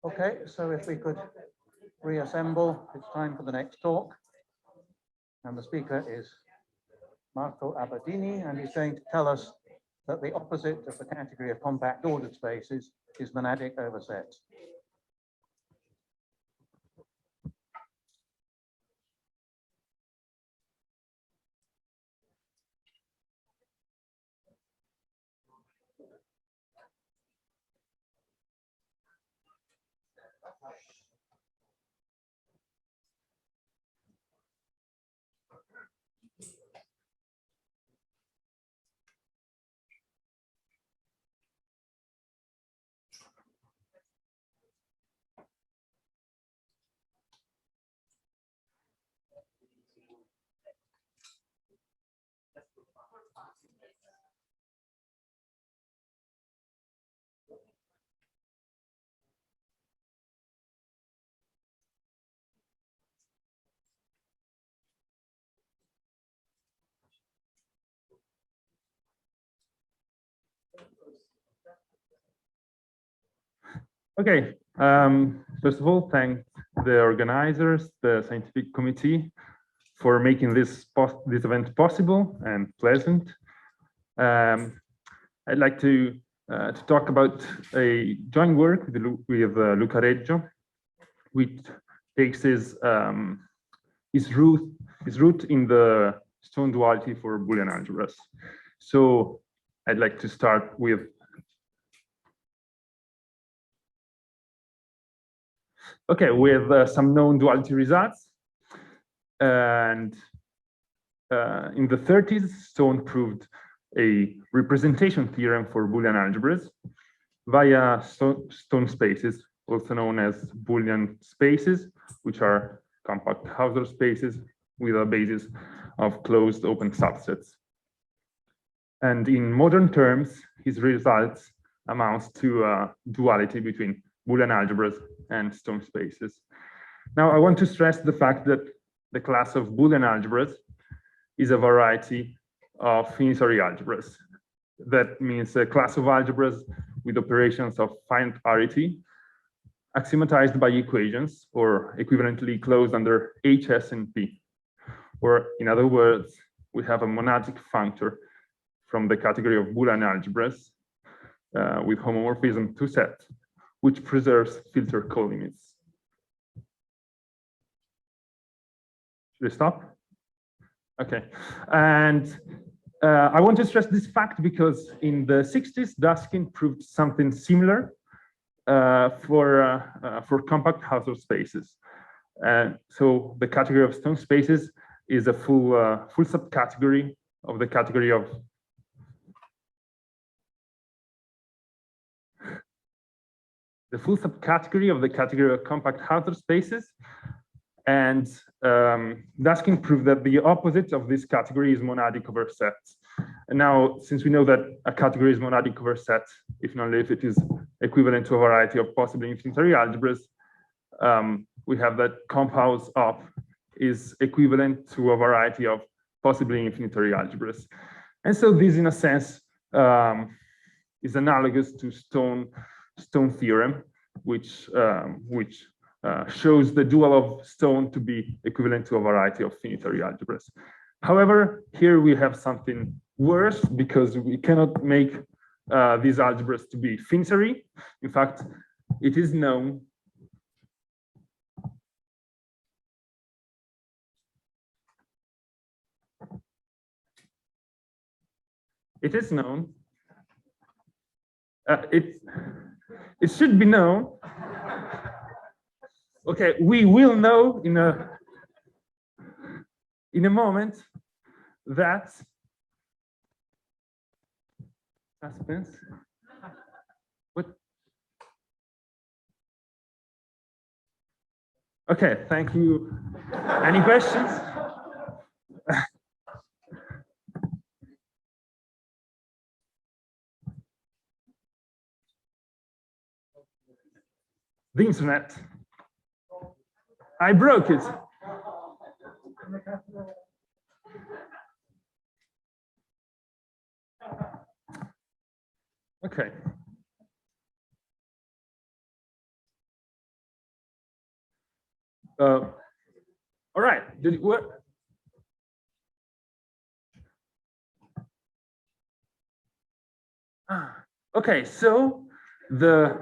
Okay, so if we could reassemble, it's time for the next talk. And the speaker is Marco Abbadini, and he's going to tell us that the opposite of the category of compact ordered spaces is monadic oversets. Okay, first of all, thank the organizers, the scientific committee, for making this event possible and pleasant. I'd like to talk about a joint work with Luca Reggio, which takes his root in the stone duality for Boolean algebras. So I'd like to start with some known duality results. And in the 30s, Stone proved a representation theorem for Boolean algebras via stone spaces, also known as Boolean spaces, which are compact Hausdorff spaces with a basis of closed open subsets. And in modern terms, his results amounts to a duality between Boolean algebras and stone spaces. Now, I want to stress the fact that the class of Boolean algebras is a variety of finitary algebras. That means a class of algebras with operations of finitary, axiomatized by equations, or equivalently closed under H, S, and P. Or in other words, we have a monadic functor from the category of Boolean algebras with homomorphism to set, which preserves filter colimits. Should I stop? Okay. And I want to stress this fact because in the 60s, Daskin proved something similar for compact Hausdorff spaces. So the category of stone spaces is a full subcategory of the category of category of compact Hausdorff spaces. And Daskin proved that the opposite of this category is monadic over sets. And now, since we know that a category is monadic over set, if and only if it is equivalent to a variety of possibly infinitary algebras, we have that comp house of is equivalent to a variety of possibly infinitary algebras. And so this, in a sense, is analogous to Stone theorem, which shows the dual of stone to be equivalent to a variety of finitary algebras. However, here we have something worse because we cannot make these algebras to be finitary. In fact, it is known it should be known. Okay, we will know in a moment that suspense. What? Okay, thank you. Any questions? The internet. I broke it. Okay. All right, did it work? Okay, so the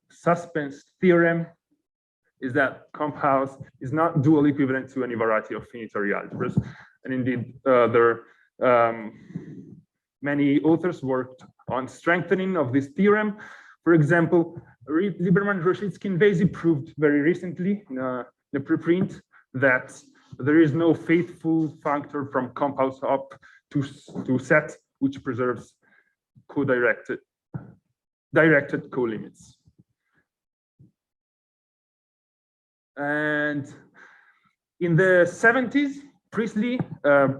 suspense theorem is that compounds is not dual equivalent to any variety of finitary algebras. And indeed, there many authors worked on strengthening of this theorem. For example, Lieberman, Roshinsky, and Vasey proved very recently in a preprint that there is no faithful functor from compounds up to set which preserves co-directed co-limits. And in the 70s, Priestley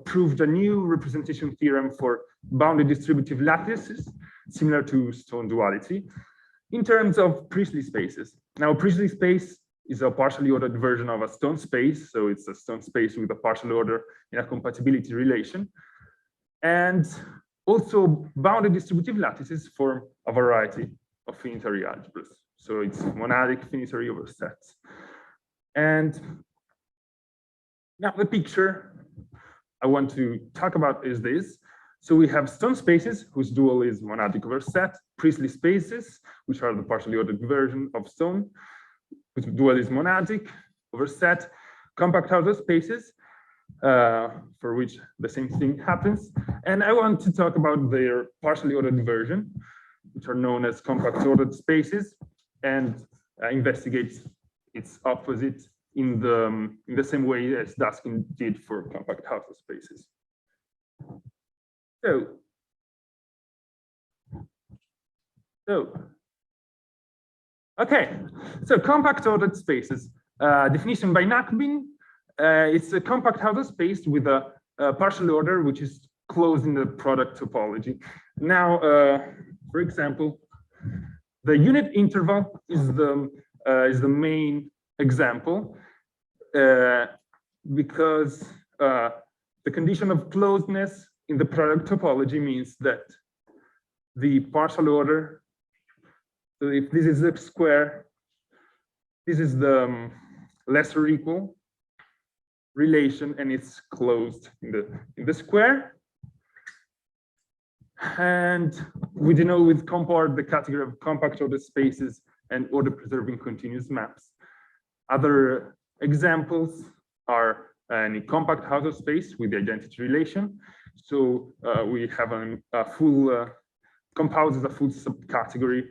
proved a new representation theorem for bounded distributive lattices, similar to stone duality, in terms of Priestley spaces. Now, Priestley space is a partially ordered version of a stone space, so it's a stone space with a partial order in a compatibility relation. And also, bounded distributive lattices form a variety of finitary algebras. So it's monadic finitary over sets. And now the picture I want to talk about is this. So we have stone spaces whose dual is monadic over set, Priestley spaces, which are the partially ordered version of stone, whose dual is monadic over set, compact Hausdorff spaces, for which the same thing happens. And I want to talk about their partially ordered version, which are known as compact ordered spaces, and investigate its opposite in the same way as Daskin did for compact Hausdorff spaces. Okay, so compact ordered spaces. Definition by Nakbin. It's a compact Hausdorff space with a partial order which is closed in the product topology. Now, for example, the unit interval is the main example because the condition of closedness in the product topology means that the partial order, so if this is X square, this is the lesser equal relation, and it's closed in the square. And we denote with comport the category of compact ordered spaces and order preserving continuous maps. Other examples are any compact Hausdorff space with the identity relation. So we have a full compounds is a full subcategory.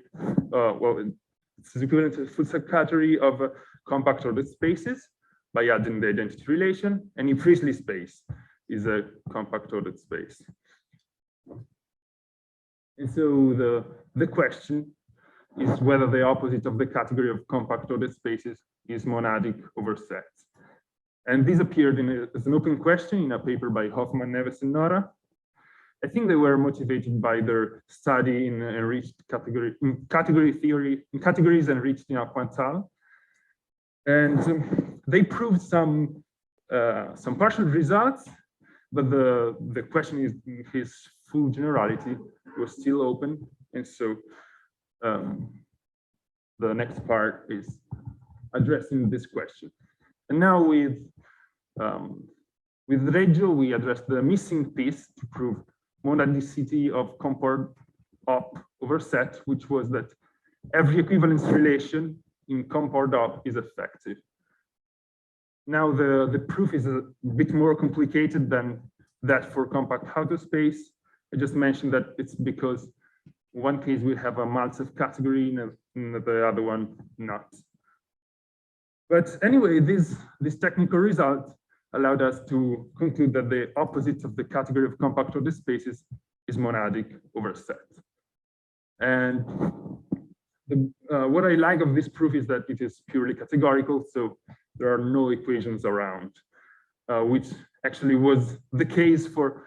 Well, it's equivalent to a full subcategory of compact ordered spaces by adding the identity relation. Any Priestley space is a compact ordered space. And so the question is whether the opposite of the category of compact ordered spaces is monadic over sets. And this appeared as an open question in a paper by Hoffman, Neves, and Nora. I think they were motivated by their study in enriched category theory, in categories enriched in a quantile. And they proved some partial results, but the question is in his full generality was still open. And so the next part is addressing this question. And now with Reggio, we address the missing piece to prove monadicity of comport op over set, which was that every equivalence relation in comport op is effective. Now the proof is a bit more complicated than that for compact Hausdorff space. I just mentioned that it's because in one case we have a Maltsev category, in the other one not. But anyway, this technical result allowed us to conclude that the opposite of the category of compact ordered spaces is monadic over set. And what I like of this proof is that it is purely categorical, so there are no equations around, which actually was the case for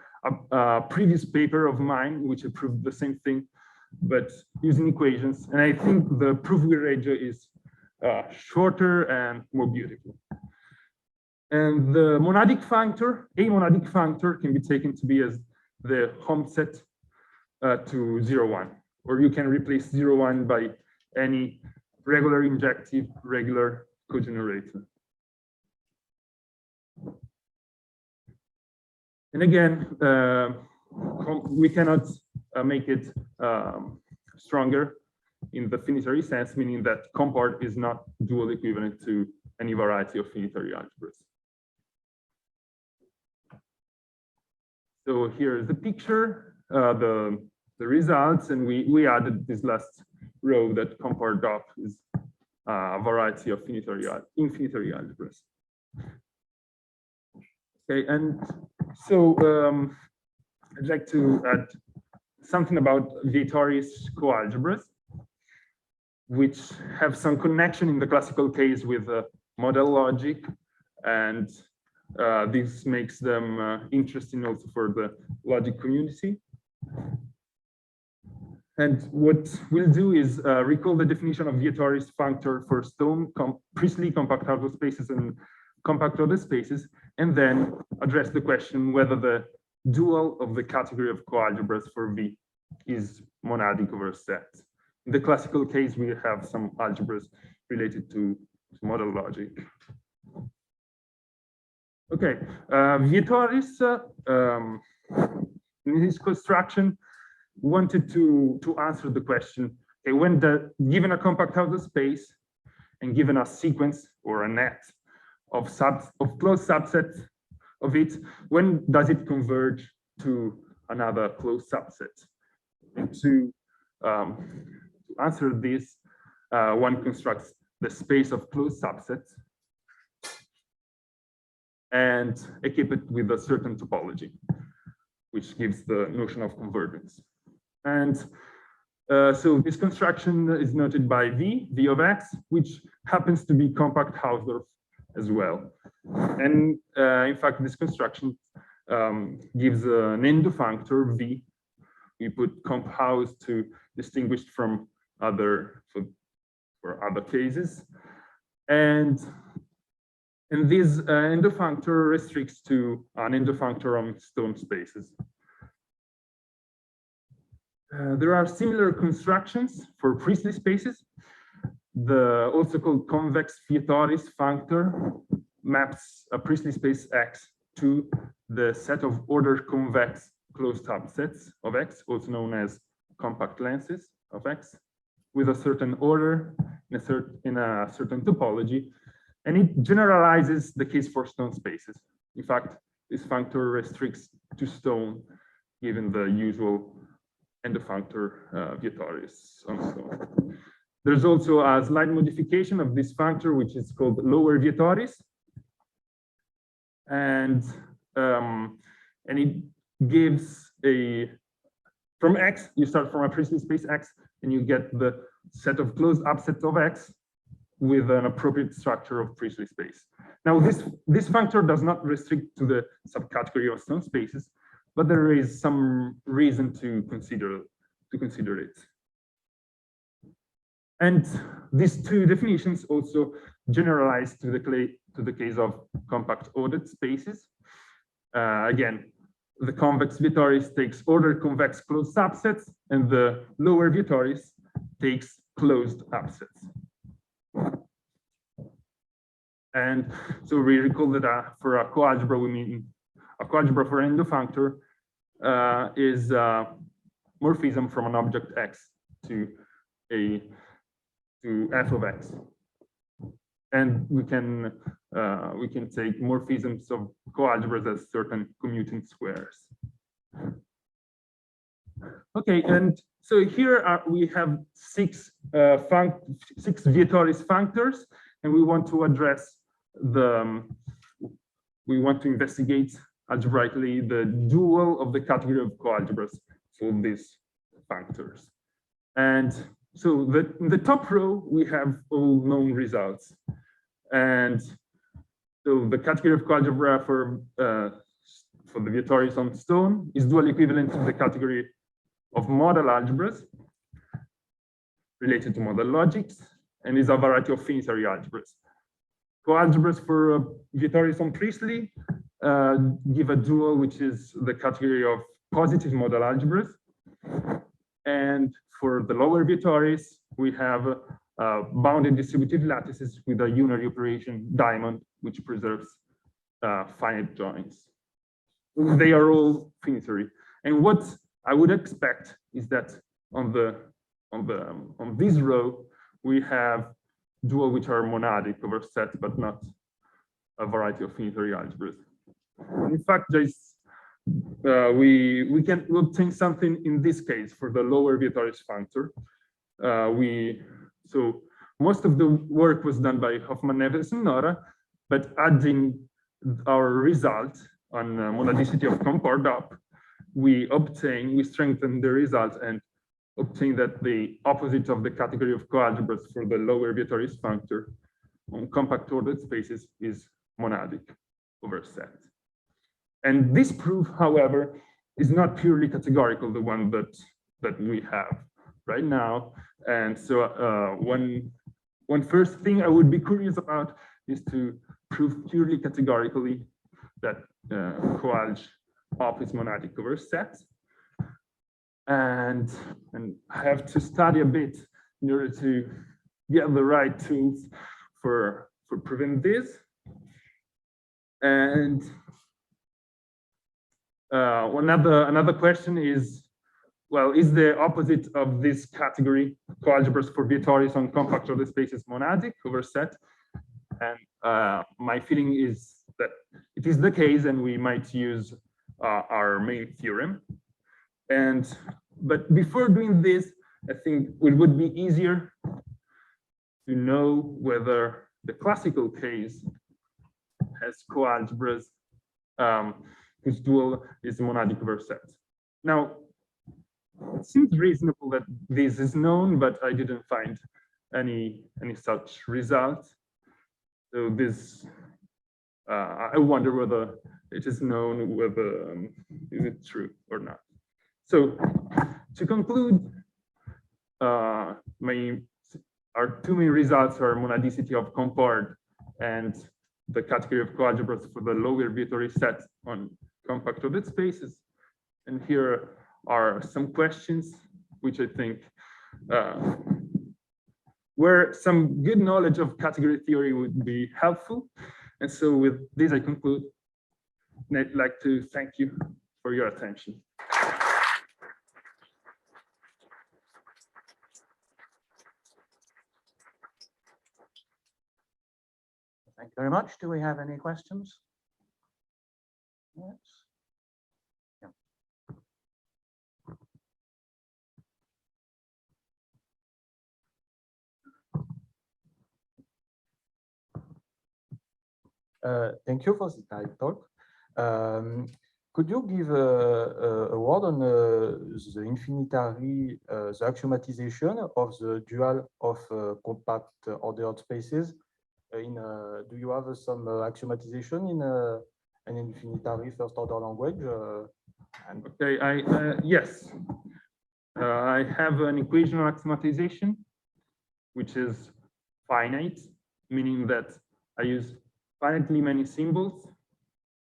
a previous paper of mine, which proved the same thing, but using equations. And I think the proof with Reggio is shorter and more beautiful. And the monadic functor, a monadic functor, can be taken to be as the home set to 0, 1, or you can replace 0, 1 by any regular injective, regular cogenerator. And again, we cannot make it stronger in the finitary sense, meaning that compart is not dual equivalent to any variety of finitary algebras. So here is the picture, the results, and we added this last row that compart dot is a variety of infinitary algebras. Okay, and so I'd like to add something about Vietoris coalgebras, which have some connection in the classical case with model logic, and this makes them interesting also for the logic community. And what we'll do is recall the definition of Vietoris functor for stone, Priestley compact Hausdorff spaces and compact ordered spaces, and then address the question whether the dual of the category of coalgebras for V is monadic over a set. In the classical case, we have some algebras related to model logic. Okay, Vietoris, in his construction, wanted to answer the question, okay, when given a compact Hausdorff space and given a sequence or a net of closed subsets of it, when does it converge to another closed subset? And to answer this, one constructs the space of closed subsets and equip it with a certain topology, which gives the notion of convergence. And so this construction is noted by V of X, which happens to be compact Hausdorff as well. And in fact, this construction gives an endofunctor V. We put comp Haus to distinguish from other for other cases. And this endofunctor restricts to an endofunctor on stone spaces. There are similar constructions for Priestley spaces. The also called convex Vietoris functor maps a Priestley space X to the set of ordered convex closed subsets of X, also known as compact lenses of X, with a certain order in a certain topology, and it generalizes the case for stone spaces. In fact, this functor restricts to stone, given the usual endofunctor Vietoris on stone. There's also a slight modification of this functor, which is called lower Vietoris, and it gives from X, you start from a Priestley space X, and you get the set of closed subsets of X with an appropriate structure of Priestley space. Now, this functor does not restrict to the subcategory of stone spaces, but there is some reason to consider it. And these two definitions also generalize to the case of compact ordered spaces. Again, the convex Vietoris takes ordered convex closed subsets, and the lower Vietoris takes closed subsets. And so we recall that for a coalgebra, we mean a coalgebra for an endofunctor is morphism from an object X to f of X. And we can take morphisms of coalgebras as certain commuting squares. Okay, and so here we have six Vietoris functors, and we want to address we want to investigate algebraically the dual of the category of coalgebras for these functors. And so in the top row, we have all known results. And so the category of coalgebra for the Vietoris on stone is dual equivalent to the category of model algebras related to model logics, and is a variety of finitary algebras. Coalgebras for Vietoris on Priestley give a dual, which is the category of positive model algebras. And for the lower Vietoris, we have bounded distributive lattices with a unary operation diamond, which preserves finite joins. They are all finitary. And what I would expect is that on this row we have dual which are monadic over set, but not a variety of finitary algebras. In fact, there's we can obtain something in this case for the lower Vietoris functor. So most of the work was done by Hoffman, Neves, and Nora, but adding our result on monadicity of compound up, we strengthen the result and obtain that the opposite of the category of coalgebras for the lower Vietoris functor on compact ordered spaces is monadic over set. And this proof, however, is not purely categorical, the one that we have right now. And so one first thing I would be curious about is to prove purely categorically that coalg op is monadic over set. And I have to study a bit in order to get the right tools for proving this. And another question is, well, is the opposite of this category coalgebras for Vietoris on compact ordered spaces monadic over set? And my feeling is that it is the case, and we might use our main theorem. But before doing this, I think it would be easier to know whether the classical case has coalgebras whose dual is monadic over set. Now, it seems reasonable that this is known, but I didn't find any such result. So this, I wonder whether it is known, whether is it true or not. So to conclude, our two main results are monadicity of comport and the category of coalgebras for the lower Vietoris set on compact ordered spaces. And here are some questions which I think where some good knowledge of category theory would be helpful. And so with this, I conclude. And I'd like to thank you for your attention. Thank you very much. Do we have any questions? Yes. Thank you for the talk. Could you give a word on the infinitary, the axiomatization of the dual of compact ordered spaces? Do you have some axiomatization in an infinitary first order language? Okay, yes. I have an equational axiomatization, which is finite, meaning that I use finitely many symbols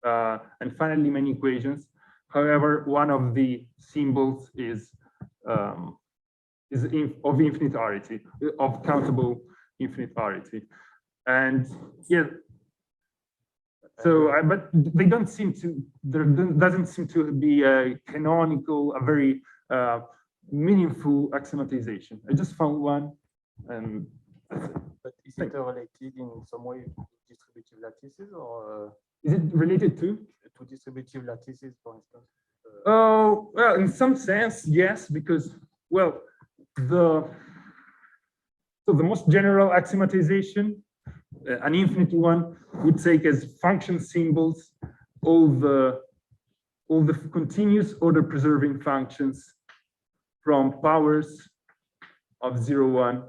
and finitely many equations. However, one of the symbols is of infinitarity, of countable infinitarity. And yeah, so but they don't seem to, there doesn't seem to be a canonical, a very meaningful axiomatization. I just found one, and that's it. But is it related in some way to distributive lattices, or is it related to distributive lattices, for instance? Oh, well, in some sense, yes, because, well, the most general axiomatization, an infinite one, would take as function symbols all the continuous order preserving functions from powers of 0, 1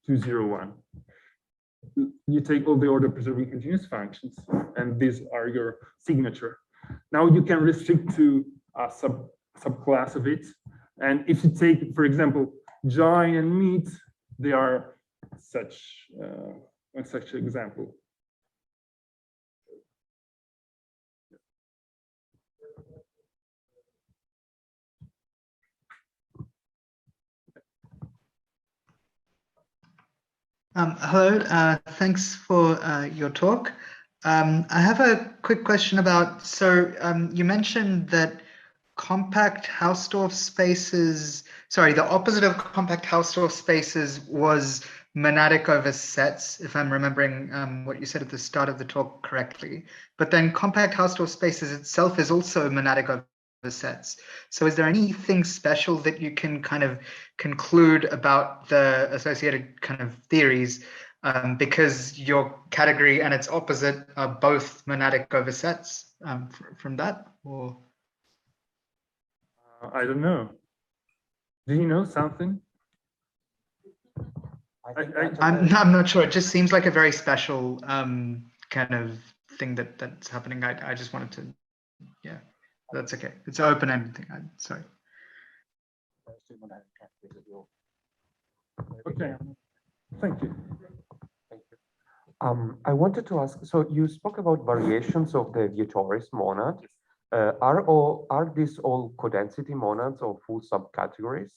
to 0, 1. You take all the order preserving continuous functions, and these are your signature. Now you can restrict to a subclass of it. And if you take, for example, join and meet, they are such one such example. Hello, thanks for your talk. I have a quick question about, you mentioned that compact Hausdorff spaces, the opposite of compact Hausdorff spaces was monadic over sets, if I'm remembering what you said at the start of the talk correctly. But then compact Hausdorff spaces itself is also monadic over sets. So is there anything special that you can kind of conclude about the associated kind of theories because your category and its opposite are both monadic over sets from that? Or I don't know. Do you know something? I'm not sure. It just seems like a very special kind of thing that's happening. I just wanted to, yeah, that's okay. It's an open-ended thing. Sorry. Okay, thank you. I wanted to ask, so you spoke about variations of the Vietoris monad. Are these all codensity monads or full subcategories?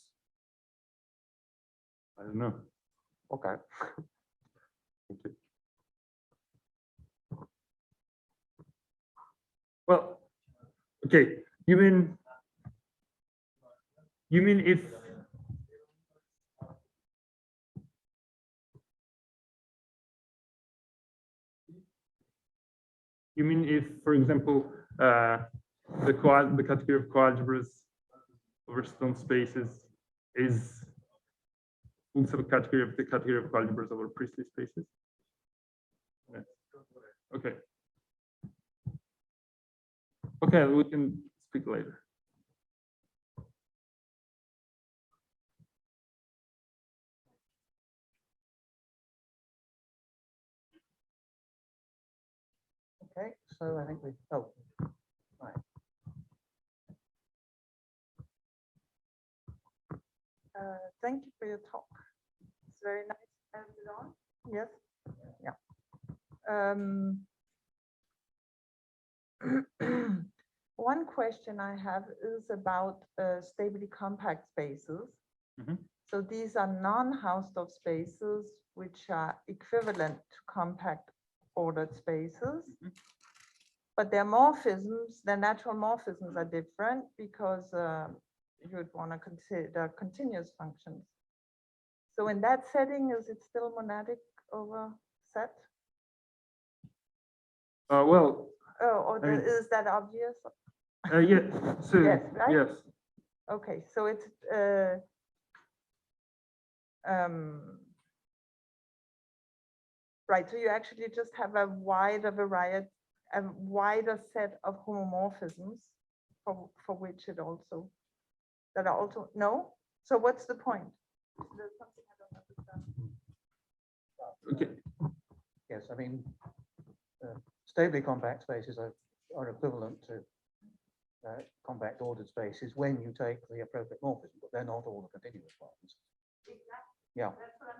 I don't know. Okay. Thank you. Well, okay. You mean if for example, the category of coalgebras over stone spaces is full subcategory of the category of coalgebras over Priestley spaces? Yeah. Okay. Okay, we can speak later. Okay, so I think we, oh, right. Thank you for your talk. It's very nice. Is it on? Yes. Yeah. One question I have is about stably compact spaces. Mhm. So these are non-Hausdorff spaces, which are equivalent to compact ordered spaces. But their morphisms, their natural morphisms are different because you would want to consider continuous functions. So in that setting, is it still monadic over set? Well, Oh, I mean, is that obvious? yeah. So Yes, right? yes. Okay, so it's right. So you actually just have a wider variety, a wider set of homomorphisms for which it also that are also no. So what's the point? There's something I don't understand. Okay. Yes, I mean, stably compact spaces are equivalent to compact ordered spaces when you take the appropriate morphism, but they're not all the continuous ones. Exactly. Yeah,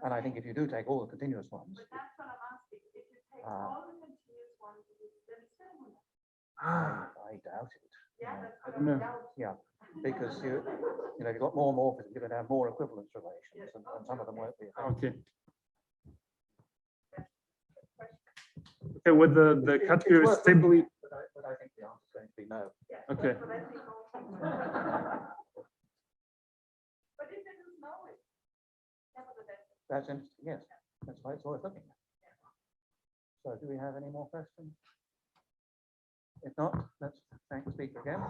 and I think if you do take all the continuous ones. But that's what I'm asking. If you take all the continuous ones, then it's still monadic. I doubt it. Yeah, I don't know. Yeah, because you've got more morphisms, you're going to have more equivalence relations, and some of them won't be. Okay. Okay, with the category is stably. But I think the answer is going to be no. Okay. But if it is no, it's nevertheless. That's interesting. Yes, that's why it's worth looking at. So, do we have any more questions? If not, let's thank the speaker again.